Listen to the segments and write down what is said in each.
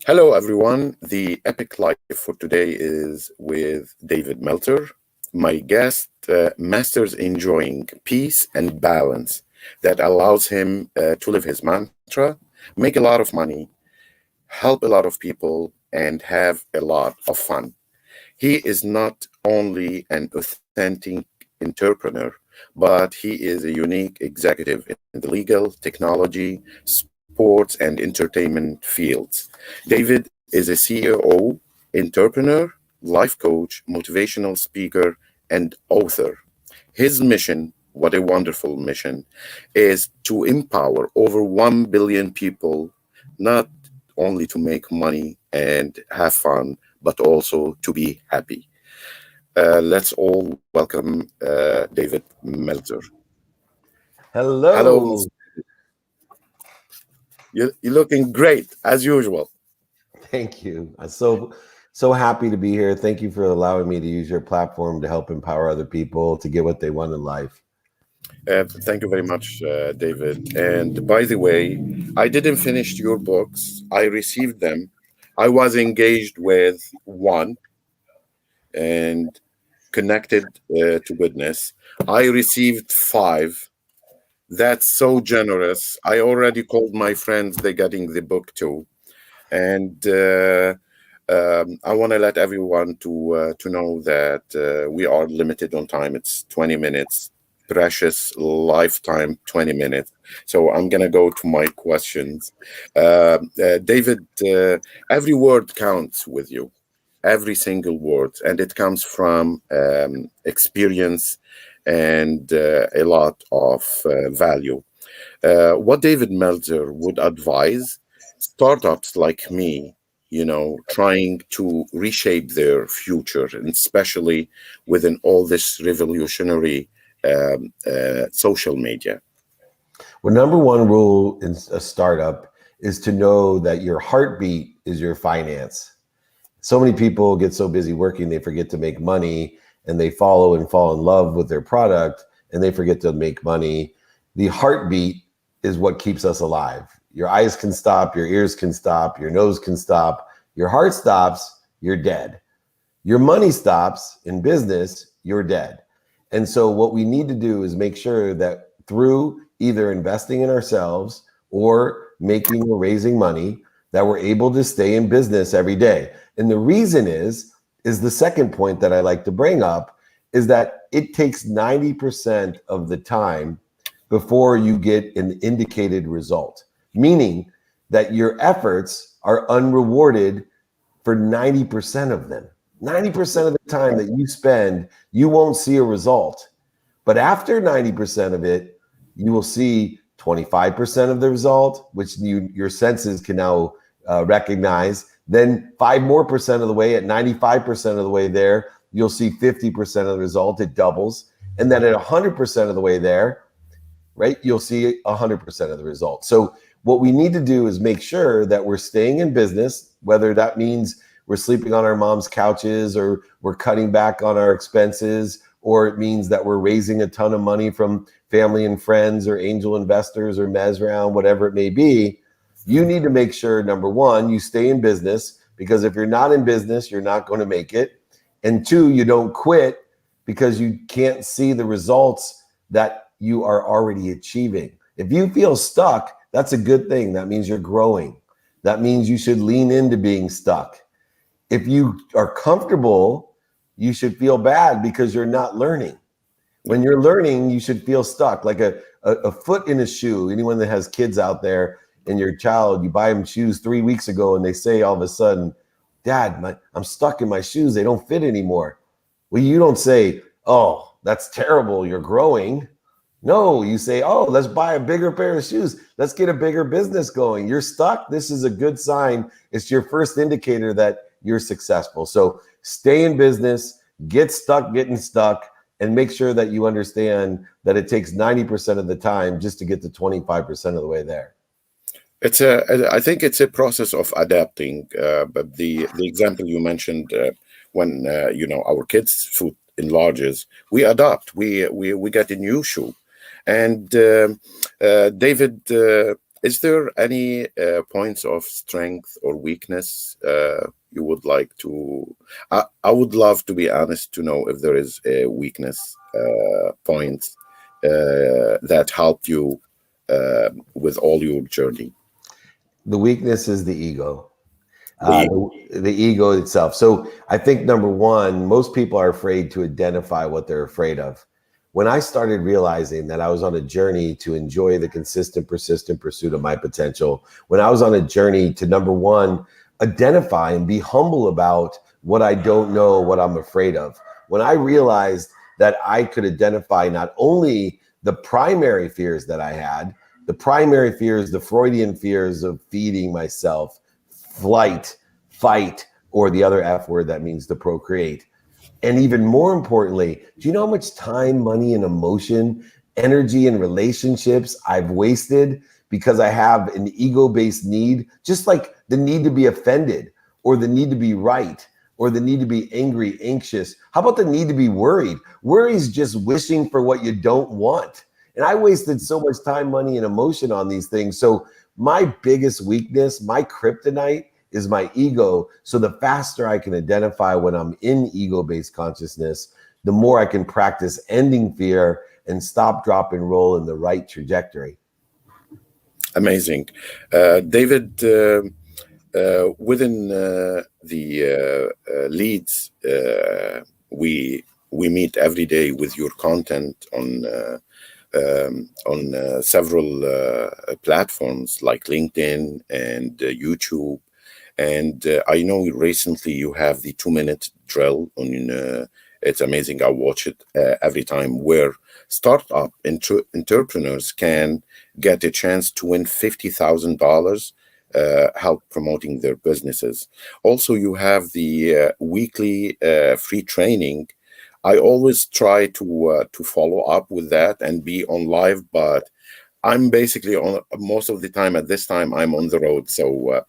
Hello, everyone. The epic life for today is with David Meltzer. My guest masters enjoying peace and balance that allows him to live his mantra, make a lot of money, help a lot of people, and have a lot of fun. He is not only an authentic entrepreneur, but he is a unique executive in the legal, technology, sports, and entertainment fields. David is a CEO, entrepreneur, life coach, motivational speaker, and author. His mission, what a wonderful mission, is to empower over 1 billion people, not only to make money and have fun, but also to be happy. Let's all welcome David Meltzer. Hello, Hello. you're looking great as usual. Thank you. I'm so happy to be here. Thank you for allowing me to use your platform to help empower other people to get what they want in life. Thank you very much, David. And by the way, I didn't finish your books. I received them. I was engaged with one and connected to goodness. I received five. That's so generous. I already called my friends. They're getting the book too, and I want to let everyone to know that we are limited on time. It's 20 minutes, precious lifetime 20 minutes. So I'm gonna go to my questions. David, every word counts with you, every single word, and it comes from experience and a lot of value. What David Meltzer would advise startups like me, trying to reshape their future, and especially within all this revolutionary social media. Well, number one rule in a startup is to know that your heartbeat is your finance. So many people get so busy working, they forget to make money and they follow and fall in love with their product and they forget to make money. The heartbeat is what keeps us alive. Your eyes can stop, your ears can stop, your nose can stop, your heart stops, you're dead. Your money stops in business, you're dead. And so what we need to do is make sure that through either investing in ourselves or making or raising money, that we're able to stay in business every day. And the reason is the second point that I like to bring up is that it takes 90% of the time before you get an indicated result, meaning that your efforts are unrewarded for 90% of them. 90% of the time that you spend, you won't see a result. But after 90% of it, you will see 25% of the result, which your senses can now recognize. Then 5% more of the way, at 95% of the way there, you'll see 50% of the result. It doubles. And then at 100% of the way there, right, you'll see 100% of the result. So what we need to do is make sure that we're staying in business, whether that means we're sleeping on our mom's couches or we're cutting back on our expenses, or it means that we're raising a ton of money from family and friends or angel investors or mezz round, whatever it may be. You need to make sure, number one, you stay in business, because if you're not in business, you're not going to make it. And two, you don't quit because you can't see the results that you are already achieving. If you feel stuck, that's a good thing. That means you're growing. That means you should lean into being stuck. If you are comfortable, you should feel bad because you're not learning. When you're learning, you should feel stuck, like a foot in a shoe. Anyone that has kids out there, and your child, you buy them shoes 3 weeks ago and they say all of a sudden, Dad, I'm stuck in my shoes. They don't fit anymore. Well, you don't say, oh, that's terrible, you're growing. No, you say, oh, let's buy a bigger pair of shoes. Let's get a bigger business going. You're stuck. This is a good sign. It's your first indicator that you're successful. So stay in business, get stuck getting stuck, and make sure that you understand that it takes 90% of the time just to get to 25% of the way there. I think it's a process of adapting. But the example you mentioned, when our kids' foot enlarges, we adapt. We get a new shoe. And David, Is there any points of strength or weakness you would like to? I would love to be honest to know if there is a weakness points that helped you with all your journey. The weakness is the ego. The The ego itself. So I think number one, most people are afraid to identify what they're afraid of. When I started realizing that I was on a journey to enjoy the consistent, persistent pursuit of my potential, when I was on a journey to number one, identify and be humble about what I don't know, what I'm afraid of. When I realized that I could identify not only the primary fears that I had, the primary fears, the Freudian fears of feeding myself, flight, fight, or the other F word that means to procreate. And even more importantly, do you know how much time, money, and emotion, energy, and relationships I've wasted because I have an ego-based need, just like the need to be offended or the need to be right or the need to be angry, anxious. How about the need to be worried? Worry is just wishing for what you don't want. And I wasted so much time, money, and emotion on these things. So my biggest weakness, my kryptonite, is my ego. So the faster I can identify when I'm in ego-based consciousness, the more I can practice ending fear and stop, drop, and roll in the right trajectory. amazing, David. Within the leads, we meet every day with your content on several platforms like LinkedIn and YouTube. And I know recently you have the 2 minute drill on. It's amazing. I watch it every time, where startup entrepreneurs can get a chance to win $50,000, help promoting their businesses. Also, you have the weekly free training. I always try to follow up with that and be on live, but I'm basically on most of the time. At this time, I'm on the road. So,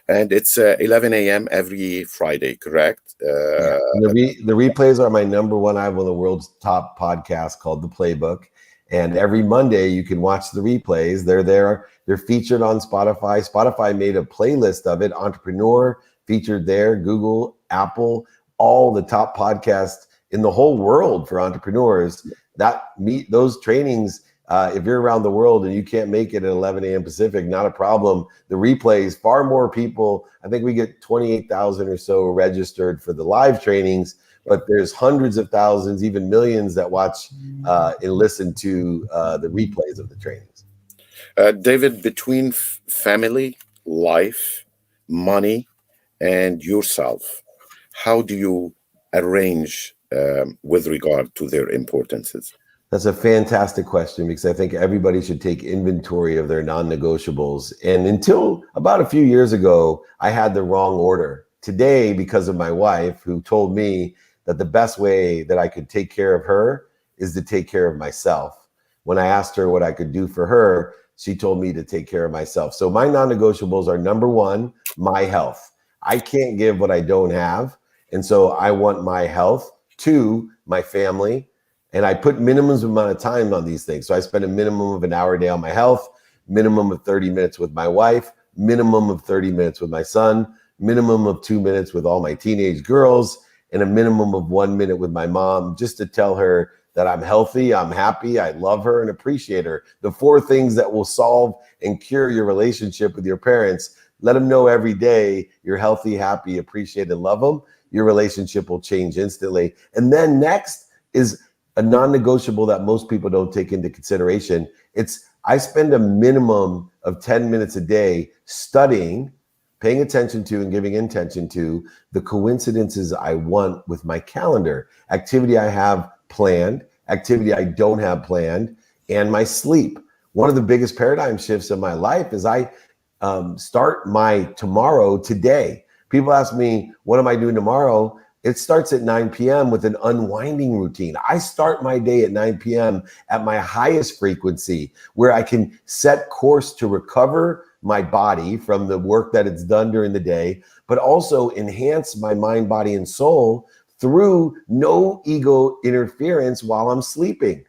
and it's 11 a.m. every Friday, correct? Yeah. And the replays are my number one. I have one of the world's top podcasts called The Playbook. And every Monday you can watch the replays. They're there. They're featured on Spotify. Spotify made a playlist of it. Entrepreneur featured there. Google, Apple, all the top podcasts in the whole world for entrepreneurs. Those trainings. If you're around the world and you can't make it at 11 a.m. Pacific, not a problem. The replays, far more people. I think we get 28,000 or so registered for the live trainings, but there's hundreds of thousands, even millions that watch and listen to the replays of the trainings. David, between family, life, money, and yourself, how do you arrange with regard to their importances? That's a fantastic question, because I think everybody should take inventory of their non-negotiables. And until about a few years ago, I had the wrong order. Today, because of my wife, who told me that the best way that I could take care of her is to take care of myself. When I asked her what I could do for her, she told me to take care of myself. So my non-negotiables are, number one, my health. I can't give what I don't have. And so I want my health. Two, my family. And I put minimums amount of time on these things. So I spend a minimum of an hour a day on my health, minimum of 30 minutes with my wife, minimum of 30 minutes with my son, minimum of 2 minutes with all my teenage girls, and a minimum of 1 minute with my mom, just to tell her that I'm healthy, I'm happy, I love her, and appreciate her. The 4 things that will solve and cure your relationship with your parents. Let them know every day you're healthy, happy, appreciate, and love them. Your relationship will change instantly. And then next is a non-negotiable that most people don't take into consideration. I spend a minimum of 10 minutes a day studying, paying attention to, and giving intention to the coincidences I want with my calendar, activity I have planned, activity I don't have planned, and my sleep. One of the biggest paradigm shifts in my life is I start my tomorrow today. People ask me, what am I doing tomorrow? It starts at 9 p.m. with an unwinding routine. I start my day at 9 p.m. at my highest frequency, where I can set course to recover my body from the work that it's done during the day, but also enhance my mind, body, and soul through no ego interference while I'm sleeping.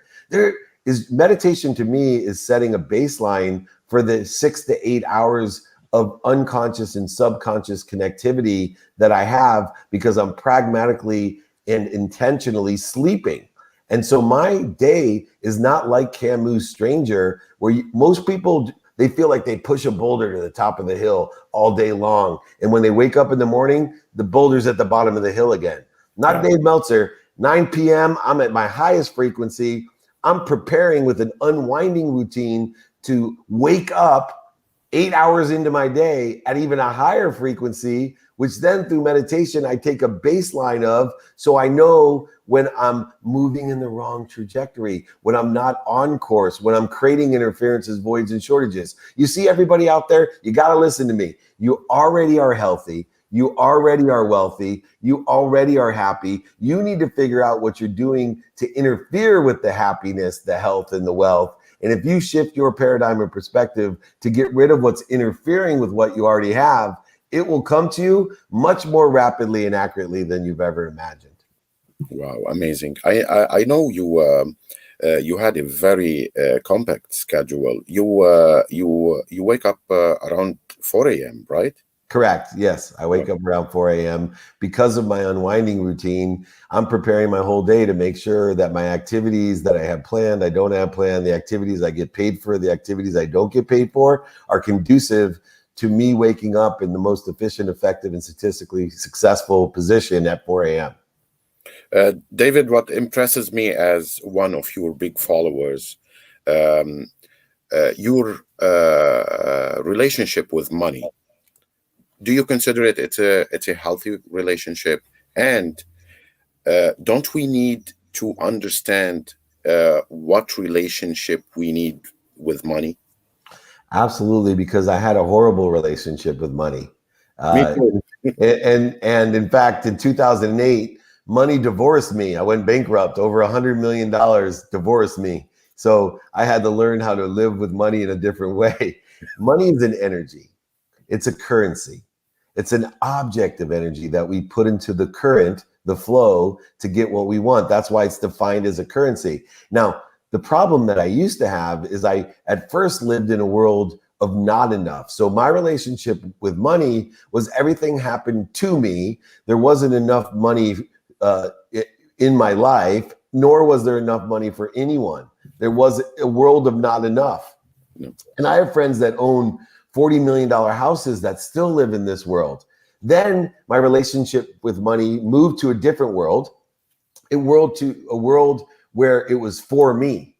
is meditation to me is setting a baseline for the 6 to 8 hours of unconscious and subconscious connectivity that I have because I'm pragmatically and intentionally sleeping. And so my day is not like Camus' Stranger, where most people, they feel like they push a boulder to the top of the hill all day long. And when they wake up in the morning, the boulder's at the bottom of the hill again. Not Dave Meltzer. 9 p.m., I'm at my highest frequency. I'm preparing with an unwinding routine to wake up 8 hours into my day at even a higher frequency, which then through meditation, I take a baseline of, so I know when I'm moving in the wrong trajectory, when I'm not on course, when I'm creating interferences, voids, and shortages. You see, everybody out there, you got to listen to me. You already are healthy. You already are wealthy. You already are happy. You need to figure out what you're doing to interfere with the happiness, the health, and the wealth. And if you shift your paradigm and perspective to get rid of what's interfering with what you already have, it will come to you much more rapidly and accurately than you've ever imagined. Wow, amazing. I know you had a very compact schedule. You wake up around 4 a.m., right? Correct. Yes. I wake up around 4 a.m. Because of my unwinding routine. I'm preparing my whole day to make sure that my activities that I have planned, I don't have planned, the activities I get paid for, the activities I don't get paid for are conducive to me waking up in the most efficient, effective, and statistically successful position at 4 a.m. David, what impresses me as one of your big followers, your relationship with money. Do you consider it's a healthy relationship? And don't we need to understand what relationship we need with money? Absolutely, because I had a horrible relationship with money. Me too. And in fact, in 2008, money divorced me. I went bankrupt. Over $100 million divorced me. So I had to learn how to live with money in a different way. Money is an energy. It's a currency. It's an object of energy that we put into the current, the flow, to get what we want. That's why it's defined as a currency. Now, the problem that I used to have is I at first lived in a world of not enough. So my relationship with money was everything happened to me. There wasn't enough money in my life, nor was there enough money for anyone. There was a world of not enough. And I have friends that own $40 million houses that still live in this world. Then my relationship with money moved to a different world, a world where it was for me,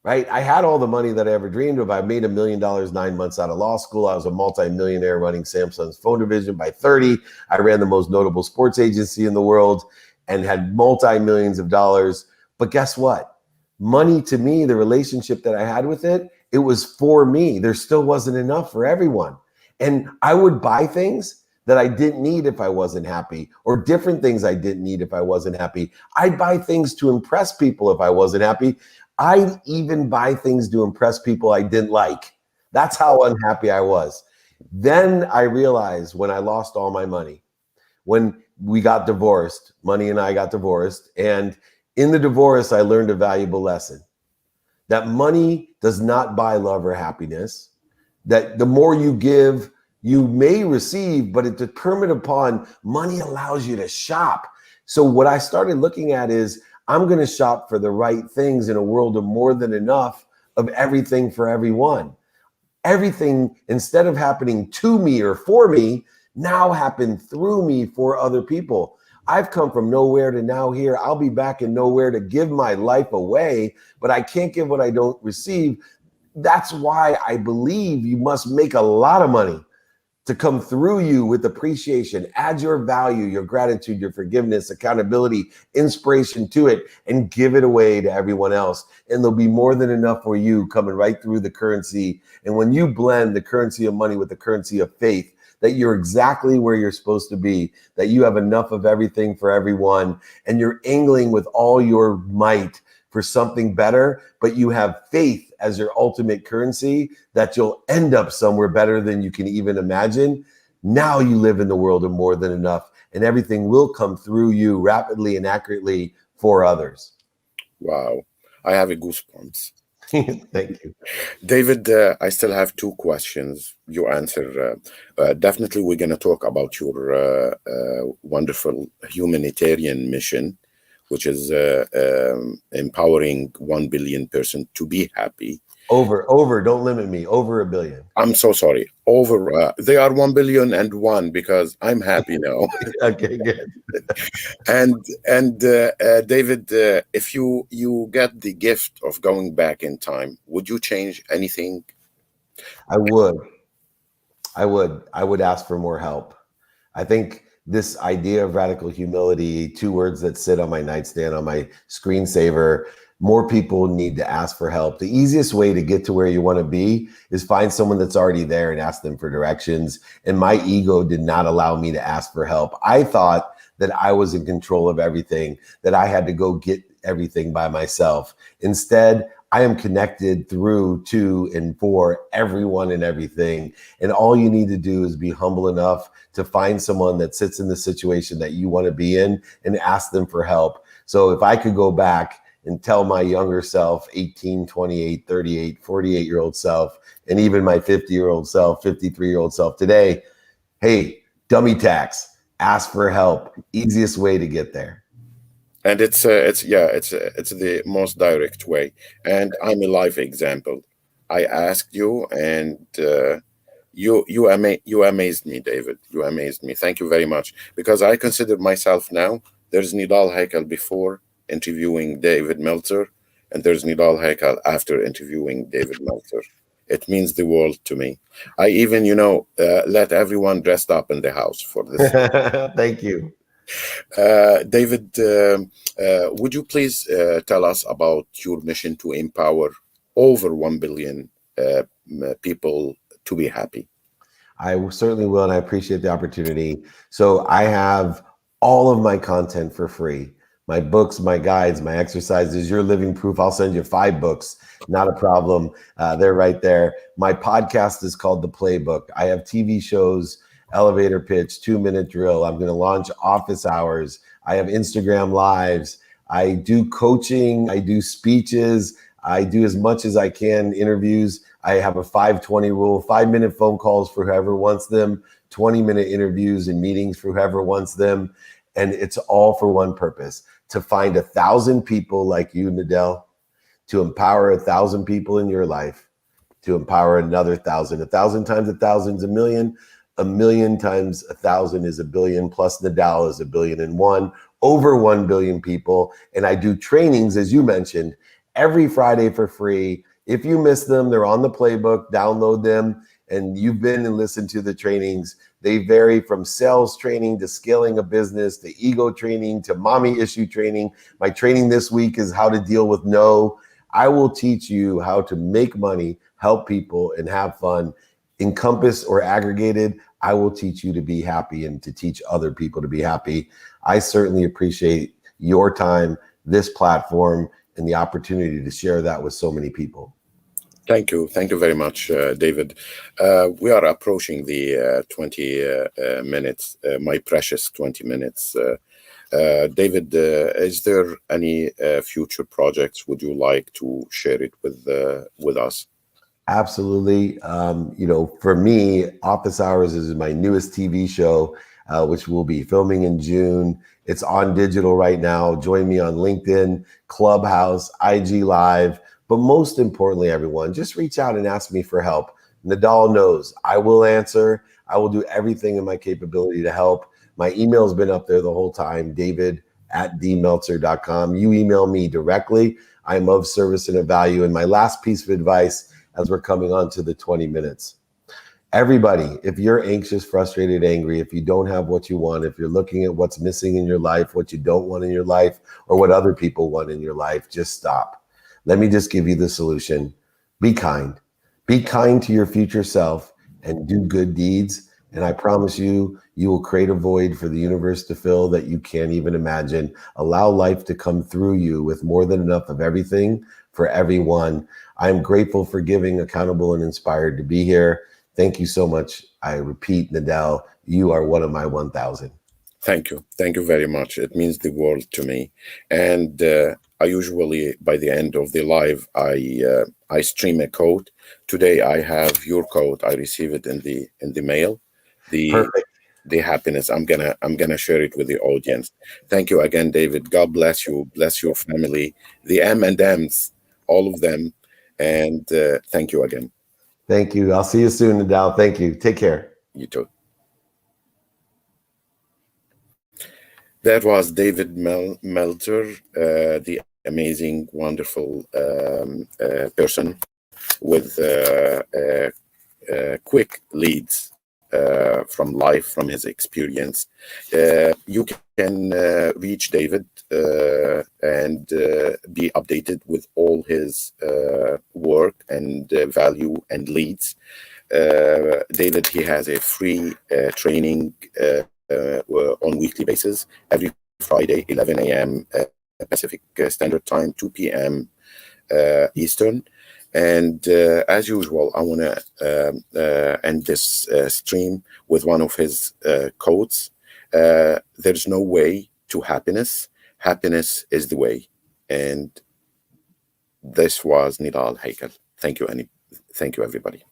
right? I had all the money that I ever dreamed of. I made $1 million 9 months out of law school. I was a multi-millionaire running Samsung's phone division by 30. I ran the most notable sports agency in the world and had multi-millions of dollars. But guess what? Money to me, the relationship that I had with it, it was for me. There still wasn't enough for everyone. And I would buy things that I didn't need if I wasn't happy, or different things I didn't need if I wasn't happy. I'd buy things to impress people if I wasn't happy. I'd even buy things to impress people I didn't like. That's how unhappy I was. Then I realized when I lost all my money, when we got divorced, Money and I got divorced, and in the divorce, I learned a valuable lesson. That money does not buy love or happiness. That the more you give, you may receive, but it's determined upon money allows you to shop. So what I started looking at is I'm going to shop for the right things in a world of more than enough of everything for everyone. Everything, instead of happening to me or for me, now happen through me for other people. I've come from nowhere to now here. I'll be back in nowhere to give my life away, but I can't give what I don't receive. That's why I believe you must make a lot of money to come through you with appreciation. Add your value, your gratitude, your forgiveness, accountability, inspiration to it, and give it away to everyone else. And there'll be more than enough for you coming right through the currency. And when you blend the currency of money with the currency of faith, that you're exactly where you're supposed to be, that you have enough of everything for everyone, and you're angling with all your might for something better, but you have faith as your ultimate currency, that you'll end up somewhere better than you can even imagine. Now you live in the world of more than enough, and everything will come through you rapidly and accurately for others. Wow. I have a goosebumps. Thank you. David, I still have two questions. You answer. Definitely, we're going to talk about your wonderful humanitarian mission, which is empowering 1 billion person to be happy. Over, don't limit me. Over a billion. I'm so sorry. Over, they are 1 billion and 1 because I'm happy now. Okay, good. And David, if you get the gift of going back in time, would you change anything? I would. I would ask for more help. I think this idea of radical humility, two words that sit on my nightstand, on my screensaver, more people need to ask for help. The easiest way to get to where you want to be is find someone that's already there and ask them for directions. And my ego did not allow me to ask for help. I thought that I was in control of everything, that I had to go get everything by myself. Instead, I am connected through to and for everyone and everything. And all you need to do is be humble enough to find someone that sits in the situation that you want to be in and ask them for help. So if I could go back and tell my younger self, 18, 28, 38, 48-year-old self, and even my 50-year-old self, 53-year-old self today, hey, dummy tax, ask for help. Easiest way to get there. And it's the most direct way. And I'm a live example. I asked you, and you amazed me, David. You amazed me. Thank you very much, because I consider myself now. There's Nidal Haykal before interviewing David Meltzer, and there's Nidal Haykal after interviewing David Meltzer. It means the world to me. I even, let everyone dressed up in the house for this. Thank you. David, would you please tell us about your mission to empower over 1 billion people to be happy? I certainly will, and I appreciate the opportunity. So I have all of my content for free. My books, my guides, my exercises, your living proof. I'll send you 5 books, not a problem. They're right there. My podcast is called The Playbook. I have TV shows, Elevator Pitch, 2-minute drill. I'm going to launch office hours. I have Instagram lives. I do coaching. I do speeches. I do as much as I can, interviews. I have a 5-20 rule, 5-minute phone calls for whoever wants them, 20-minute interviews and meetings for whoever wants them. And it's all for one purpose, to find 1,000 people like you, Nidal, to empower 1,000 people in your life, to empower another 1,000. 1,000 times 1,000 is a million. 1,000,000 times 1,000 is a billion, plus Nidal is 1,000,000,001, over 1 billion people. And I do trainings, as you mentioned, every Friday for free. If you miss them, they're on the playbook, download them. And you've been and listened to the trainings. They vary from sales training to scaling a business, to ego training, to mommy issue training. My training this week is how to deal with no. I will teach you how to make money, help people, and have fun. Encompass or aggregated, I will teach you to be happy and to teach other people to be happy. I certainly appreciate your time, this platform, and the opportunity to share that with so many people. Thank you. Thank you very much, David. We are approaching the 20 minutes, my precious 20 minutes. David, is there any future projects? Would you like to share it with us? Absolutely. For me, Office Hours is my newest TV show, which we'll be filming in June. It's on digital right now. Join me on LinkedIn, Clubhouse, IG Live. But most importantly, everyone, just reach out and ask me for help. Nidal knows I will answer. I will do everything in my capability to help. My email's been up there the whole time, david@dmeltzer.com. You email me directly. I'm of service and of value. And my last piece of advice, as we're coming on to the 20 minutes. Everybody, if you're anxious, frustrated, angry, if you don't have what you want, if you're looking at what's missing in your life, what you don't want in your life, or what other people want in your life, just stop. Let me just give you the solution. Be kind. Be kind to your future self and do good deeds. And I promise you, you will create a void for the universe to fill that you can't even imagine. Allow life to come through you with more than enough of everything for everyone. I'm grateful, forgiving, accountable, and inspired to be here. Thank you so much. I repeat, Nidal, you are one of my 1,000. Thank you. Thank you very much. It means the world to me. And I usually, by the end of the live, I stream a quote. Today I have your quote. I receive it in the mail. The Perfect. the happiness. I'm gonna share it with the audience. Thank you again, David. God bless you. Bless your family. The M&Ms, all of them, and thank you again. Thank you. I'll see you soon, Nidal. Thank you. Take care. You too. That was David Meltzer, the amazing, wonderful person with quick leads from life, from his experience. You can reach David and be updated with all his work and value and leads. David, he has a free training on weekly basis every Friday, 11 a.m. Pacific Standard Time, 2 p.m. Eastern. And as usual, I want to end this stream with one of his quotes. There's no way to happiness. Happiness is the way. And this was Nidal Haykal. Thank you, Annie. Thank you, everybody.